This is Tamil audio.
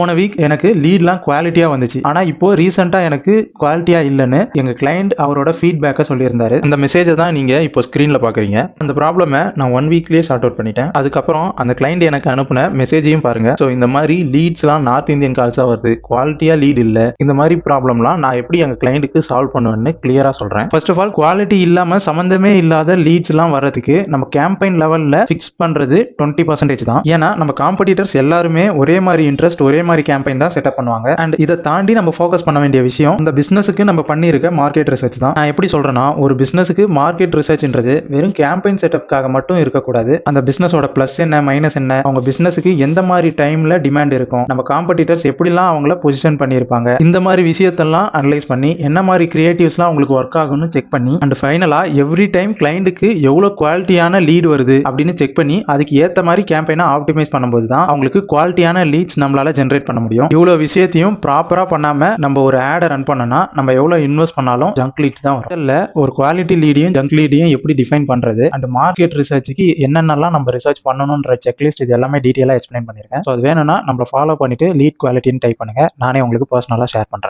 போன வீக் எனக்கு லீட்லாம் குவாலிட்டியா வந்துச்சு. ஆனா இப்போ ரீசெண்டா எனக்கு குவாலிட்டியா இல்லைன்னு எங்க கிளையண்ட் அவரோட ஃபீட்பேக்கை சொல்லியிருந்தாரு. அந்த மெசேஜை தான் நீங்க இப்போ ஸ்கிரீன்ல பாக்குறீங்க. அந்த ப்ராப்ளமை நான் 1 வீக்லயே சார்ட் அவுட் பண்ணிட்டேன். அதுக்கப்புறம் அந்த கிளையண்ட் எனக்கு அனுப்புன மெசேஜையும் பாருங்க. ஸோ இந்த மாதிரி லீட்ஸ்லாம் நார்த் இந்தியன் கால்ஸா வருது, குவாலிட்டியா லீட் இல்ல, இந்த மாதிரி ப்ராப்ளம்லாம் நான் எப்படி எங்க கிளையண்ட்டுக்கு சால்வ் பண்ணுவேன்னு கிளியரா சொல்றேன். ஃபர்ஸ்ட் ஆஃப் ஆல் குவாலிட்டி இல்லாம சம்பந்தமே இல்லாத லீட்ஸ்லாம் வர்றதுக்கு நம்ம கேம்பெயின் லெவல்ல ஃபிக்ஸ் பண்றது 20% தான். ஏன்னா நம்ம காம்படிட்டர்ஸ் எல்லாருமே ஒரே மாதிரி இன்ட்ரெஸ்ட், ஒரே மாதிரி கேம்பெயின் தான் செட்டப் பண்ணுவாங்க. அண்ட் இதை தாண்டி நம்ம ஃபோக்கஸ் பண்ண வேண்டிய விஷயம் இந்த பிசினஸுக்கு நம்ம பண்ணியிருக்க மார்க்கெட் ரிசர்ச் தான். நான் எப்படி சொல்றேன்னா, ஒரு பிசினஸுக்கு மார்க்கெட் ரிசர்ச்ன்றது வெறும் கேம்பெயின் செட்டப்காக மட்டும் இருக்கக்கூடாது. அந்த பிசினஸோட பிளஸ் என்ன, மைனஸ் என்ன, அவங்க பிசினஸுக்கு எந்த மாதிரி டைம்ல டிமாண்ட் இருக்கும், நம்ம காம்படிட்டர்ஸ் எப்படிலாம் அவங்கள பொசிஷன் பண்ணியிருப்பாங்க, இந்த மாதிரி விஷயத்தெல்லாம் அனலைஸ் பண்ணி என்ன மாதிரி கிரியேட்டிவ்ஸ்லாம் உங்களுக்கு ஒர்க் ஆகும்னு செக் பண்ணி அண்ட் ஃபைனலா எவ்ரி டைம் கிளைண்ட்டுக்கு எவ்வளவு குவாலிட்டியான லீட் வருது அப்படின்னு செக் பண்ணி அதுக்கு ஏற்ற மாதிரி கேம்பெயினை ஆப்டிமைஸ் பண்ணும்போது தான் அவங்களுக்கு குவாலிட்டியான லீட்ஸ் நம்மளால ஜென்ரேட் பண்ண முடியும். இவ்வளவு விஷயத்தையும் ப்ராப்பரா பண்ணாம நம்ம ஒரு ஆடை ரன் பண்ணனா நம்ம எவ்வளவு இன்வெஸ்ட் பண்ணாலும் ஜங்க் லீட்ஸ் தான் வரும். இல்ல ஒரு குவாலிட்டி லீடையும் ஜங்க் லீடையும் எப்படி டிஃபைன் பண்றது அண்ட் மார்க்கெட் ரிசர்ச்சுக்கு என்னென்னலாம் நம்ம ரிசர்ச் பண்ணணும்ன்ற செக்லிஸ்ட் இது எல்லாமே டீடைலா எக்ஸ்பிளைன் பண்ணிருக்கேன். ஸோ அது வேணும்னா நம்ம ஃபாலோ பண்ணிட்டு லீட் குவாலிட்டின்னு டைப் பண்ணுங்க. நானே உங்களுக்கு பர்சனலா ஷேர் பண்றேன்.